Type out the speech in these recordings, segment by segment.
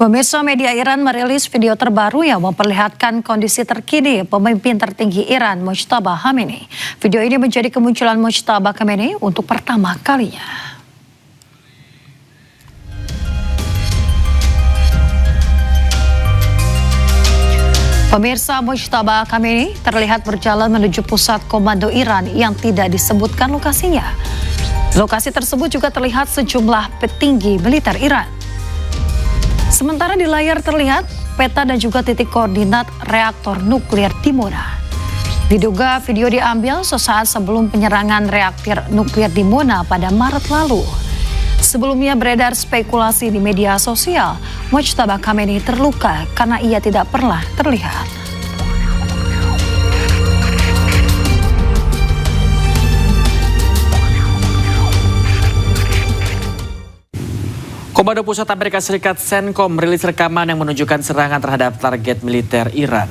Pemirsa, media Iran merilis video terbaru yang memperlihatkan kondisi terkini pemimpin tertinggi Iran, Mojtaba Khamenei. Video ini menjadi kemunculan Mojtaba Khamenei untuk pertama kalinya. Pemirsa, Mojtaba Khamenei terlihat berjalan menuju pusat komando Iran yang tidak disebutkan lokasinya. Lokasi tersebut juga terlihat sejumlah petinggi militer Iran. Sementara di layar terlihat peta dan juga titik koordinat reaktor nuklir Dimona. Diduga video diambil sesaat sebelum penyerangan reaktor nuklir Dimona pada Maret lalu. Sebelumnya beredar spekulasi di media sosial, Mojtaba Khamenei terluka karena ia tidak pernah terlihat. Komando Pusat Amerika Serikat CENTCOM merilis rekaman yang menunjukkan serangan terhadap target militer Iran.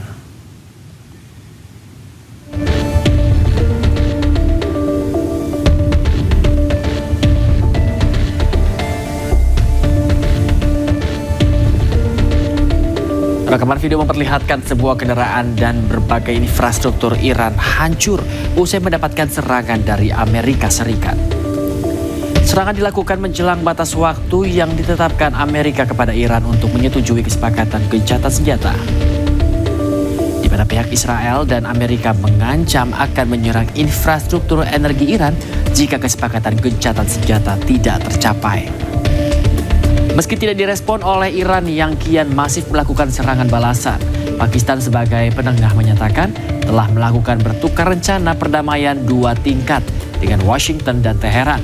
Rekaman video memperlihatkan sebuah kendaraan dan berbagai infrastruktur Iran hancur usai mendapatkan serangan dari Amerika Serikat. Serangan dilakukan menjelang batas waktu yang ditetapkan Amerika kepada Iran untuk menyetujui kesepakatan gencatan senjata. Di mana pihak Israel dan Amerika mengancam akan menyerang infrastruktur energi Iran jika kesepakatan gencatan senjata tidak tercapai. Meski tidak direspon oleh Iran yang kian masif melakukan serangan balasan, Pakistan sebagai penengah menyatakan telah melakukan bertukar rencana perdamaian 2 tingkat dengan Washington dan Teheran.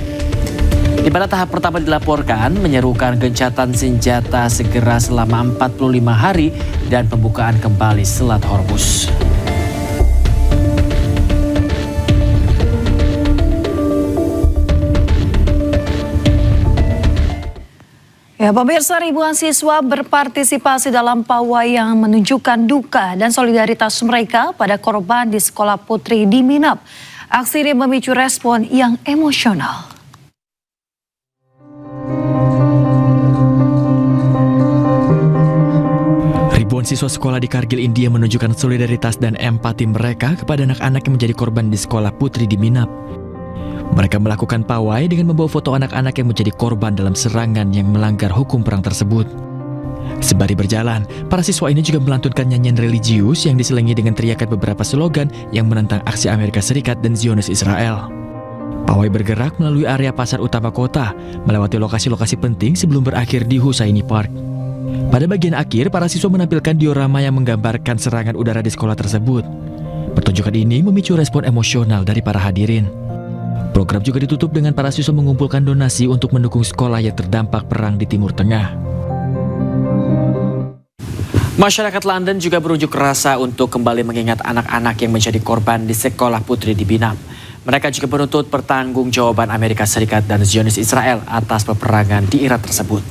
Di mana tahap pertama dilaporkan menyerukan gencatan senjata segera selama 45 hari dan pembukaan kembali Selat Hormuz. Ya, pemirsa, ribuan siswa berpartisipasi dalam pawai yang menunjukkan duka dan solidaritas mereka pada korban di Sekolah Putri di Minap. Aksi ini memicu respon yang emosional. Ribuan siswa sekolah di Kargil, India menunjukkan solidaritas dan empati mereka kepada anak-anak yang menjadi korban di Sekolah Putri di Minap. Mereka melakukan pawai dengan membawa foto anak-anak yang menjadi korban dalam serangan yang melanggar hukum perang tersebut. Sembari berjalan, para siswa ini juga melantunkan nyanyian religius yang diselingi dengan teriakan beberapa slogan yang menentang aksi Amerika Serikat dan Zionis Israel. Pawai bergerak melalui area pasar utama kota, melewati lokasi-lokasi penting sebelum berakhir di Hussaini Park. Pada bagian akhir, para siswa menampilkan diorama yang menggambarkan serangan udara di sekolah tersebut. Pertunjukan ini memicu respon emosional dari para hadirin. Program juga ditutup dengan para siswa mengumpulkan donasi untuk mendukung sekolah yang terdampak perang di Timur Tengah. Masyarakat London juga berunjuk rasa untuk kembali mengingat anak-anak yang menjadi korban di Sekolah Putri di Minap. Mereka juga menuntut pertanggungjawaban Amerika Serikat dan Zionis Israel atas peperangan di Iran tersebut.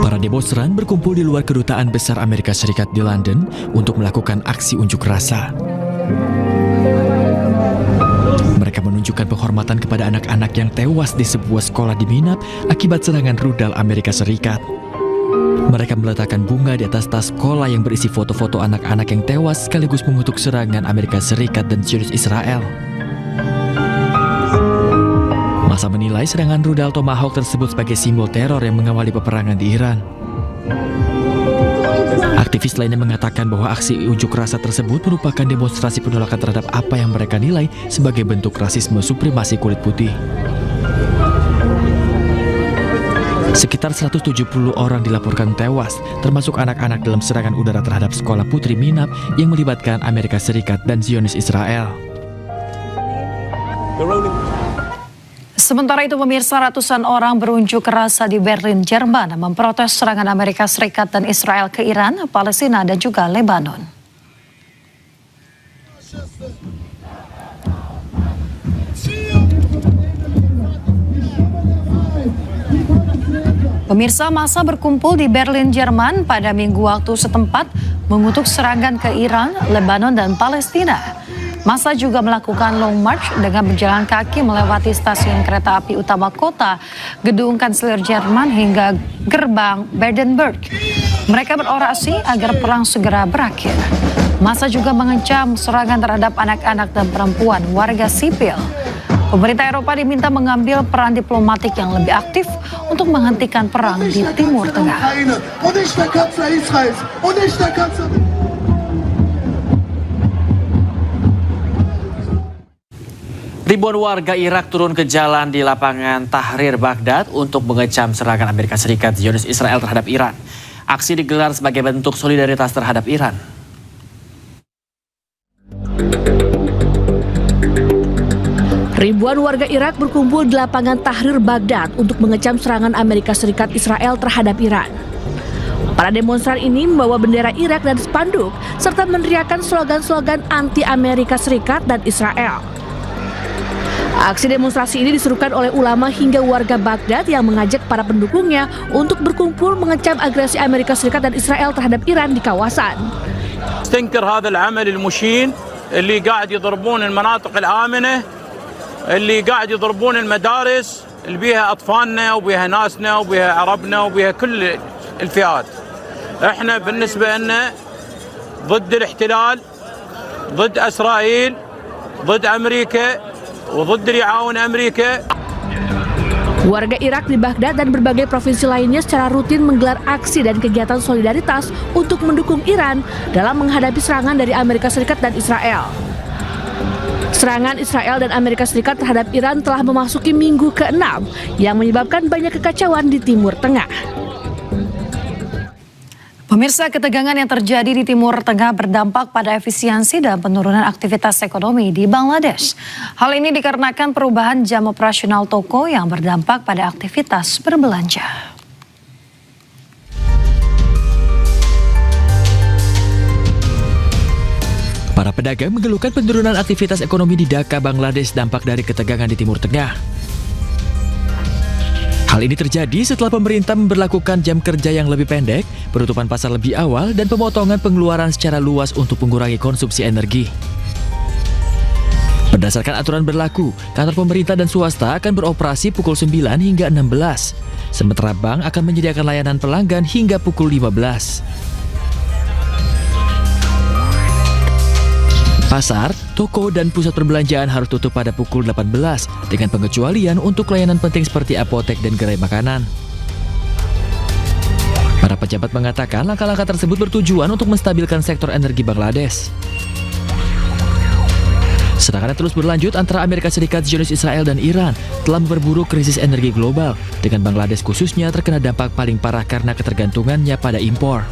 Para demonstran berkumpul di luar Kedutaan Besar Amerika Serikat di London untuk melakukan aksi unjuk rasa. Mereka menunjukkan penghormatan kepada anak-anak yang tewas di sebuah sekolah di Minap akibat serangan rudal Amerika Serikat. Mereka meletakkan bunga di atas tas sekolah yang berisi foto-foto anak-anak yang tewas sekaligus mengutuk serangan Amerika Serikat dan Zionis Israel. Masa menilai serangan rudal Tomahawk tersebut sebagai simbol teror yang mengawali peperangan di Iran. Aktivis lainnya mengatakan bahwa aksi unjuk rasa tersebut merupakan demonstrasi penolakan terhadap apa yang mereka nilai sebagai bentuk rasisme supremasi kulit putih. Sekitar 170 orang dilaporkan tewas, termasuk anak-anak dalam serangan udara terhadap Sekolah Putri Minap yang melibatkan Amerika Serikat dan Zionis Israel. Sementara itu, pemirsa, ratusan orang berunjuk rasa di Berlin, Jerman memprotes serangan Amerika Serikat dan Israel ke Iran, Palestina, dan juga Lebanon. Pemirsa, massa berkumpul di Berlin, Jerman pada Minggu waktu setempat mengutuk serangan ke Iran, Lebanon, dan Palestina. Massa juga melakukan long march dengan berjalan kaki melewati stasiun kereta api utama kota, gedung Kanselir Jerman hingga gerbang Brandenburg. Mereka berorasi agar perang segera berakhir. Massa juga mengecam serangan terhadap anak-anak dan perempuan warga sipil. Pemerintah Eropa diminta mengambil peran diplomatik yang lebih aktif untuk menghentikan perang di Timur Tengah. Ribuan warga Irak turun ke jalan di lapangan Tahrir Baghdad untuk mengecam serangan Amerika Serikat Zionis Israel terhadap Iran. Aksi digelar sebagai bentuk solidaritas terhadap Iran. Ribuan warga Irak berkumpul di lapangan Tahrir Baghdad untuk mengecam serangan Amerika Serikat Israel terhadap Iran. Para demonstran ini membawa bendera Irak dan spanduk serta meneriakkan slogan-slogan anti Amerika Serikat dan Israel. Aksi demonstrasi ini diserukan oleh ulama hingga warga Baghdad yang mengajak para pendukungnya untuk berkumpul mengecam agresi Amerika Serikat dan Israel terhadap Iran di kawasan. استنكر هذا العمل المشين اللي قاعد يضربون المناطق الآمنة اللي قاعد يضربون المدارس اللي بيها أطفالنا وبيها ناسنا وبيها عربنا وبيها كل الفئات. احنا بالنسبة لنا ضد الاحتلال، ضد إسرائيل، ضد أمريكا وضد اللي يعاون أمريكا. Warga Irak di Baghdad dan berbagai provinsi lainnya secara rutin menggelar aksi dan kegiatan solidaritas untuk mendukung Iran dalam menghadapi serangan dari Amerika Serikat dan Israel. Serangan Israel dan Amerika Serikat terhadap Iran telah memasuki minggu ke-6 yang menyebabkan banyak kekacauan di Timur Tengah. Pemirsa, ketegangan yang terjadi di Timur Tengah berdampak pada efisiensi dan penurunan aktivitas ekonomi di Bangladesh. Hal ini dikarenakan perubahan jam operasional toko yang berdampak pada aktivitas berbelanja. Para pedagang mengeluhkan penurunan aktivitas ekonomi di Dhaka, Bangladesh dampak dari ketegangan di Timur Tengah. Hal ini terjadi setelah pemerintah memberlakukan jam kerja yang lebih pendek, penutupan pasar lebih awal, dan pemotongan pengeluaran secara luas untuk mengurangi konsumsi energi. Berdasarkan aturan berlaku, kantor pemerintah dan swasta akan beroperasi pukul 9 hingga 16, sementara bank akan menyediakan layanan pelanggan hingga pukul 15. Pasar, toko, dan pusat perbelanjaan harus tutup pada pukul 18 dengan pengecualian untuk layanan penting seperti apotek dan gerai makanan. Para pejabat mengatakan langkah-langkah tersebut bertujuan untuk menstabilkan sektor energi Bangladesh. Serangan terus berlanjut antara Amerika Serikat, Zionis Israel, dan Iran telah memperburuk krisis energi global, dengan Bangladesh khususnya terkena dampak paling parah karena ketergantungannya pada impor.